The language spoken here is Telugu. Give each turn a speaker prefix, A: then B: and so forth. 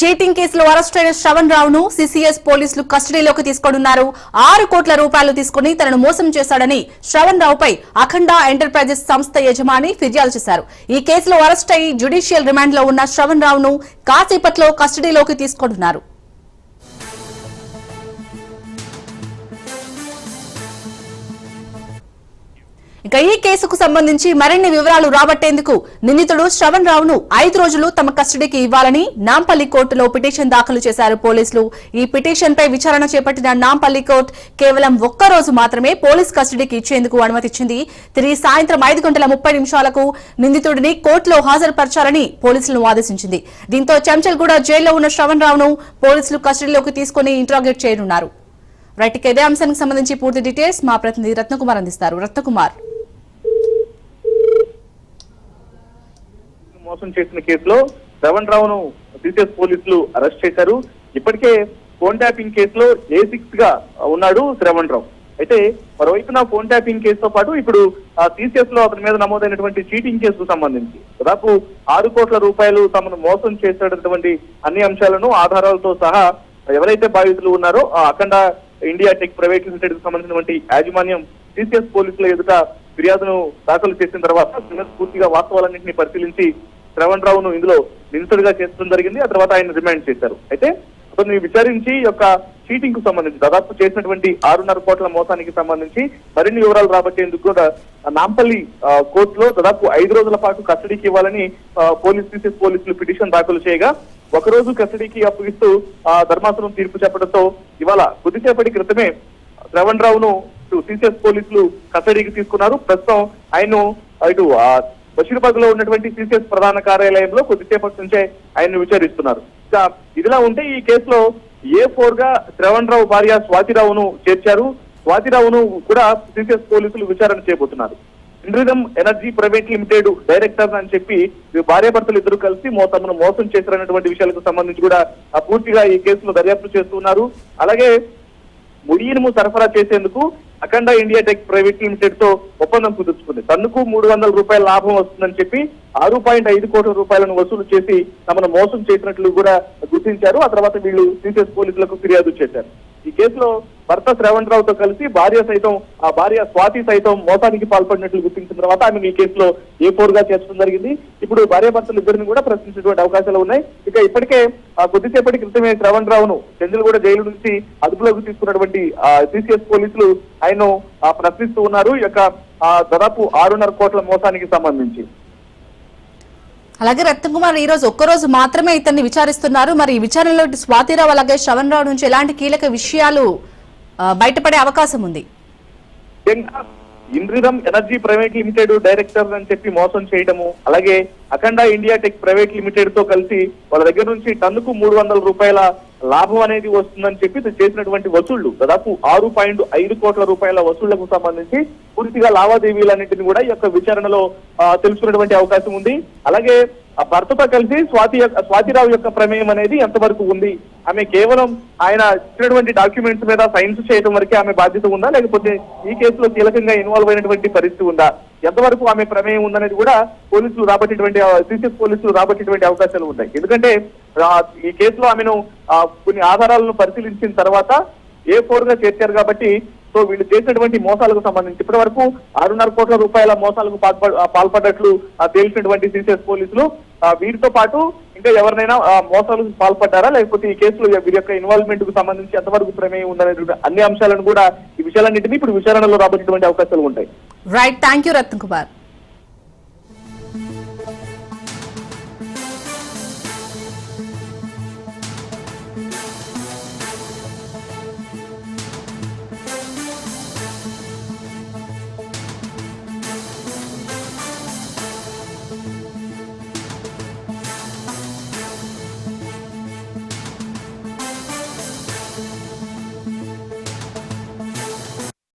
A: చీటింగ్ కేసులో అరెస్ట్ అయిన శ్రవణ్ రావును సిసిఎస్ పోలీసులు కస్టడీలోకి తీసుకోనున్నారు. 6 కోట్ల రూపాయలు తీసుకుని తనను మోసం చేశాడని శ్రవణ్ రావుపై అఖండ ఎంటర్ప్రైజెస్ సంస్థ యజమాని ఫిర్యాదు చేశారు. ఈ కేసులో అరెస్ట్ అయి జ్యుడిషియల్ రిమాండ్ లో ఉన్న శ్రవణ్ రావును కాసేపట్లో కస్టడీలోకి తీసుకోనున్నారు. ఇక ఈ కేసుకు సంబంధించి మరిన్ని వివరాలు రాబట్టేందుకు నిందితుడు శ్రవణ్ రావును 5 రోజులు తమ కస్టడీకి ఇవ్వాలని నాంపల్లి కోర్టులో పిటిషన్ దాఖలు చేశారు పోలీసులు. ఈ పిటిషన్ పై విచారణ చేపట్టిన నాంపల్లి కోర్టు కేవలం 1 రోజు మాత్రమే పోలీస్ కస్టడీకి ఇచ్చేందుకు అనుమతిచ్చింది. తిరిగి సాయంత్రం 5:30 నిందితుడిని కోర్టులో హాజరుపరచాలని పోలీసులను ఆదేశించింది. దీంతో చెంచల్గూడ జైల్లో ఉన్న శ్రవణ్ రావును పోలీసులు కస్టడీలోకి తీసుకుని ఇంట్రాగేట్ చేయనున్నారు. రైట్, ఇదే అంశానికి సంబంధించి పూర్తి డీటెయిల్స్ మా ప్రతినిధి రత్నకుమార్ అందిస్తారు. రత్నకుమార్,
B: మోసం చేసిన కేసులో శ్రవణ్ రావును సిసిఎస్ పోలీసులు అరెస్ట్ చేశారు. ఇప్పటికే ఫోన్ ట్యాపింగ్ కేసులో A6 గా ఉన్నాడు శ్రవణ్ రావు. అయితే మరోవైపున ఫోన్ ట్యాపింగ్ కేసుతో పాటు ఇప్పుడు సిసిఎస్ లో అతని మీద నమోదైనటువంటి చీటింగ్ కేసుకు సంబంధించి దాదాపు 6 కోట్ల రూపాయలు తమను మోసం చేసేటటువంటి అన్ని అంశాలను ఆధారాలతో సహా ఎవరైతే బాధితులు ఉన్నారో అఖండ ఇండియా టెక్ ప్రైవేట్ లిమిటెడ్ కు సంబంధించినటువంటి యాజమాన్యం సిసిఎస్ పోలీసుల ఎదుట ఫిర్యాదును దాఖలు చేసిన తర్వాత పూర్తిగా వాస్తవాలన్నింటినీ పరిశీలించి శ్రవణ్ రావును ఇందులో నిందితుడిగా చేర్చడం జరిగింది. ఆ తర్వాత ఆయన రిమాండ్ చేశారు. అయితే అతన్ని విచారించి యొక్క చీటింగ్ కు సంబంధించి దాదాపు చేసినటువంటి 6.5 కోట్ల మోసానికి సంబంధించి మరిన్ని వివరాలు రాబట్టేందుకు కూడా నాంపల్లి కోర్టులో దాదాపు 5 రోజుల పాటు కస్టడీకి ఇవ్వాలని సిసిఎస్ పోలీసులు పిటిషన్ దాఖలు చేయగా 1 రోజు కస్టడీకి అప్పగిస్తూ ధర్మాసనం తీర్పు చెప్పడంతో ఇవాళ కొద్దిసేపటి క్రితమే శ్రవణ్ రావును సిసిఎస్ పోలీసులు కస్టడీకి తీసుకున్నారు. ప్రస్తుతం ఆయన్ను ఇటు బషీర్బాగ్ లో ఉన్నటువంటి సిసిఎస్ ప్రధాన కార్యాలయంలో కొద్దిసేపటి నుంచే ఆయన్ను విచారిస్తున్నారు. ఇదిలా ఉంటే ఈ కేసులో A4 గా శ్రవణ్ రావు భార్య స్వాతిరావును చేర్చారు. స్వాతిరావును కూడా సిసిఎస్ పోలీసులు విచారణ చేయబోతున్నారు. ఇంద్రిదం ఎనర్జీ ప్రైవేట్ లిమిటెడ్ డైరెక్టర్ అని చెప్పి భార్యాభర్తలు ఇద్దరు కలిసి తమను మోసం చేశారన్నటువంటి విషయాలకు సంబంధించి కూడా పూర్తిగా ఈ కేసులో దర్యాప్తు చేస్తున్నారు. అలాగే ముడియినుము సరఫరా చేసేందుకు అఖండ ఇండియా టెక్ ప్రైవేట్ లిమిటెడ్ తో ఒప్పందం కుదుర్చుకుంది. టన్నుకు 300 రూపాయల లాభం వస్తుందని చెప్పి 6.5 కోట్ల రూపాయలను వసూలు చేసి తమను మోసం చేసినట్లు కూడా గుర్తించారు. ఆ తర్వాత వీళ్ళు సిసిఎస్ పోలీసులకు ఫిర్యాదు చేశారు. ఈ కేసులో భర్త శ్రవణ్ రావుతో కలిసి భార్య స్వాతి సైతం మోసానికి పాల్పడినట్లు గుర్తించిన తర్వాత ఆమె ఈ కేసులో A4 గా చేర్చడం జరిగింది. ఇప్పుడు భార్యాభర్తలు ఇద్దరిని కూడా ప్రశ్నించేటువంటి అవకాశాలు ఉన్నాయి. ఇక ఇప్పటికే కొద్దిసేపటి క్రితమే శ్రవణ్ రావును చెంచల్గూడ జైలు నుంచి అదుపులోకి తీసుకున్నటువంటి సిసిఎస్ పోలీసులు ఆయన్ను ప్రశ్నిస్తూ ఉన్నారు. ఈ యొక్క దాదాపు 6.5 కోట్ల మోసానికి సంబంధించి.
A: అలాగే రత్నకుమార్, ఈ రోజు 1 రోజు మాత్రమే ఇతన్ని విచారిస్తున్నారు. మరి ఈ విచారణలో స్వాతిరావు అలాగే శ్రవణ్ రావు నుంచి ఎలాంటి కీలక విషయాలు బయటపడే అవకాశం ఉంది?
B: ఇంద్రిదం ఎనర్జీ ప్రైవేట్ లిమిటెడ్ డైరెక్టర్ అని చెప్పి మోసం చేయడము, అలాగే అఖండ ఇండియా టెక్ ప్రైవేట్ లిమిటెడ్ తో కలిసి వాళ్ళ దగ్గర నుంచి టన్నుకు 300 రూపాయల లాభం అనేది వస్తుందని చెప్పి చేసినటువంటి వసూళ్లు దాదాపు 6.5 కోట్ల రూపాయల వసూళ్లకు సంబంధించి పూర్తిగా లావాదేవీలన్నింటినీ కూడా ఈ యొక్క విచారణలో తెలుసుకున్నటువంటి అవకాశం ఉంది. అలాగే ఆ భర్తతో కలిసి స్వాతిరావు యొక్క ప్రమేయం అనేది ఎంతవరకు ఉంది, ఆమె కేవలం ఆయన ఇచ్చినటువంటి డాక్యుమెంట్స్ మీద సైన్స్ చేయడం వరకే ఆమె బాధ్యత ఉందా, లేకపోతే ఈ కేసులో కీలకంగా ఇన్వాల్వ్ అయినటువంటి పరిస్థితి ఉందా, ఎంతవరకు ఆమె ప్రమేయం ఉందనేది కూడా సిసిఎస్ పోలీసులు రాబట్టేటువంటి అవకాశాలు ఉన్నాయి. ఎందుకంటే ఈ కేసులో ఆమెను కొన్ని ఆధారాలను పరిశీలించిన తర్వాత A4 గా చేర్చారు కాబట్టి వీళ్ళు చేసినటువంటి మోసాలకు సంబంధించి ఇప్పటి వరకు 6.5 కోట్ల రూపాయల మోసాలకు పాల్పడ్డట్లు తేల్చినటువంటి సిసిఎస్ పోలీసులు వీరితో పాటు ఇంకా ఎవరినైనా మోసాలకు పాల్పడ్డారా, లేకపోతే ఈ కేసులో వీరి యొక్క ఇన్వాల్వ్మెంట్ కు సంబంధించి ఎంతవరకు ప్రమేయం ఉందనే అన్ని అంశాలను కూడా ఈ విషయాలన్నింటినీ ఇప్పుడు విచారణలో రాబోయేటువంటి అవకాశాలు ఉంటాయి.
A: Right, thank you Ratnakumar.